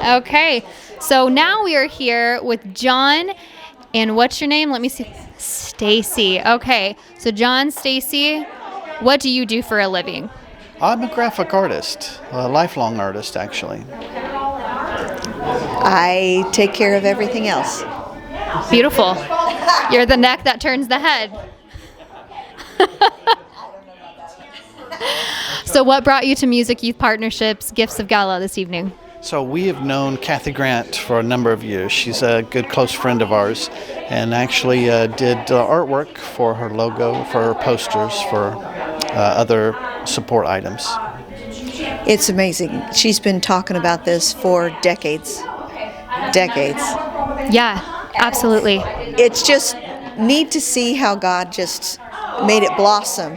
Okay, so now we are here with John, and what's your name? Let me see. Stacy. Okay, so John, Stacy, what do you do for a living? I'm a graphic artist, a lifelong artist, actually. I take care of everything else. Beautiful. You're the neck that turns the head. So what brought you to Music Youth Partnership's Gifts of Gala this evening? So we have known Kathy Grant for a number of years. She's a good close friend of ours and actually did artwork for her logo, for her posters, for other support items. It's amazing. She's been talking about this for decades. Decades. Yeah, absolutely. It's just neat to see how God just made it blossom.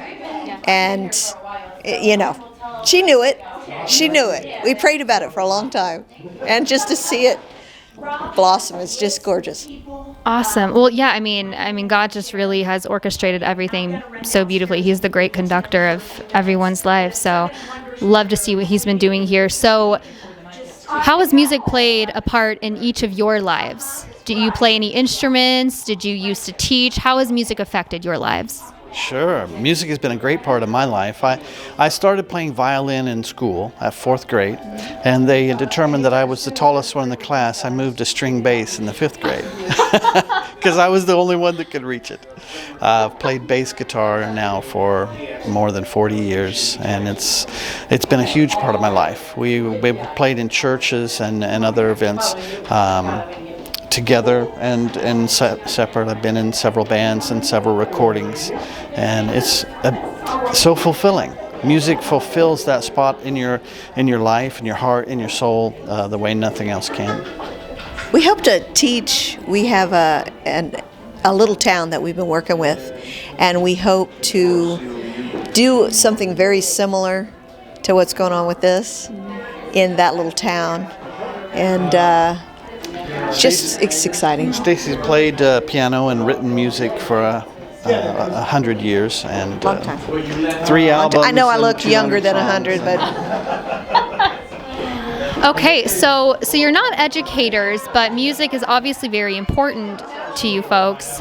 And, she knew it. She knew it. We prayed about it for a long time. And just to see it blossom is just gorgeous. Awesome. Well, yeah, I mean, God just really has orchestrated everything so beautifully. He's the great conductor of everyone's life. So love to see what he's been doing here. So how has music played a part in each of your lives? Do you play any instruments? Did you used to teach? How has music affected your lives? Sure. Music has been a great part of my life. I started playing violin in school at fourth grade, and they determined that I was the tallest one in the class. I moved to string bass in the fifth grade because I was the only one that could reach it. I've played bass guitar now for more than 40 years, and it's been a huge part of my life. We played in churches and other events. Together and separate. I've been in several bands and several recordings, and it's so fulfilling. Music fulfills that spot in your life, in your heart, in your soul, the way nothing else can. We hope to teach. We have a little town that we've been working with, and we hope to do something very similar to what's going on with this in that little town. And it's exciting. Stacy's played piano and written music for 100 years and long time. 3 albums. I know I look younger than 100, but Okay, so you're not educators, but music is obviously very important to you folks.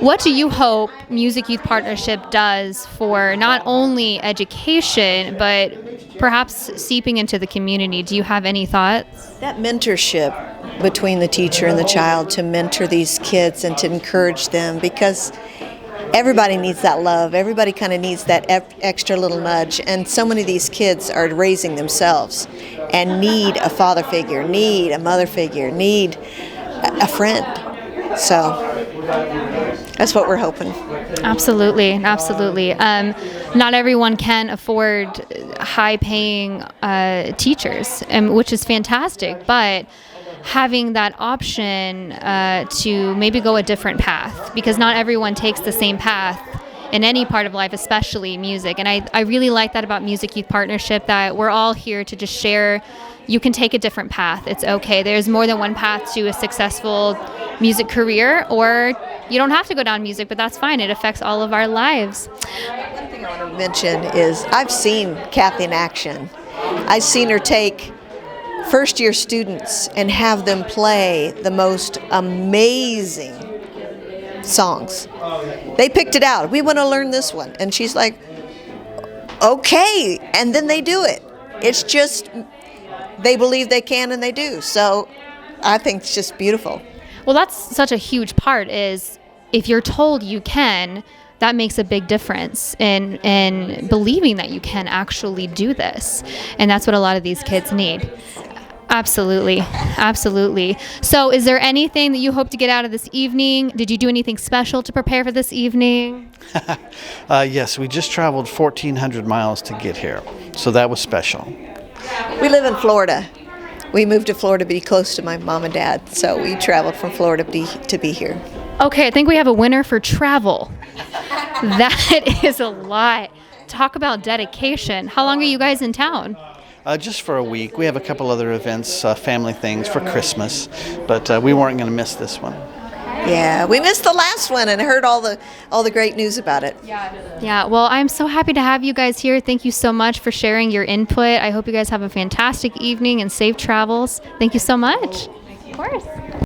What do you hope Music Youth Partnership does for not only education, but perhaps seeping into the community? Do you have any thoughts? that mentorship between the teacher and the child to mentor these kids and to encourage them, because everybody needs that love. Everybody kind of needs that extra little nudge. And so many of these kids are raising themselves and need a father figure, need a mother figure, need a friend. So that's what we're hoping. Absolutely. Not everyone can afford high-paying teachers, which is fantastic, but having that option to maybe go a different path, because not everyone takes the same path in any part of life, especially music. And I really like that about Music Youth Partnership, that we're all here to just share. You can take a different path. It's okay. There's more than one path to a successful music career, or you don't have to go down music, but that's fine. It affects all of our lives. One thing I want to mention is I've seen Kathy in action. I've seen her take first-year students and have them play the most amazing songs. They picked it out. We want to learn this one. And she's like, okay. And then they do it. It's just, they believe they can and they do. So I think it's just beautiful. Well, that's such a huge part, is if you're told you can, that makes a big difference in believing that you can actually do this. And that's what a lot of these kids need. Absolutely. So is there anything that you hope to get out of this evening? Did you do anything special to prepare for this evening? Yes, we just traveled 1,400 miles to get here, so that was special. We live in Florida. We moved to Florida to be close to my mom and dad, so we traveled from Florida to be here. Okay, I think we have a winner for travel. That is a lot. Talk about dedication. How long are you guys in town? Just for a week. We have a couple other events, family things for Christmas, but we weren't going to miss this one. Yeah, we missed the last one and heard all the great news about it. Yeah, well, I'm so happy to have you guys here. Thank you so much for sharing your input. I hope you guys have a fantastic evening and safe travels. Thank you so much. Of course.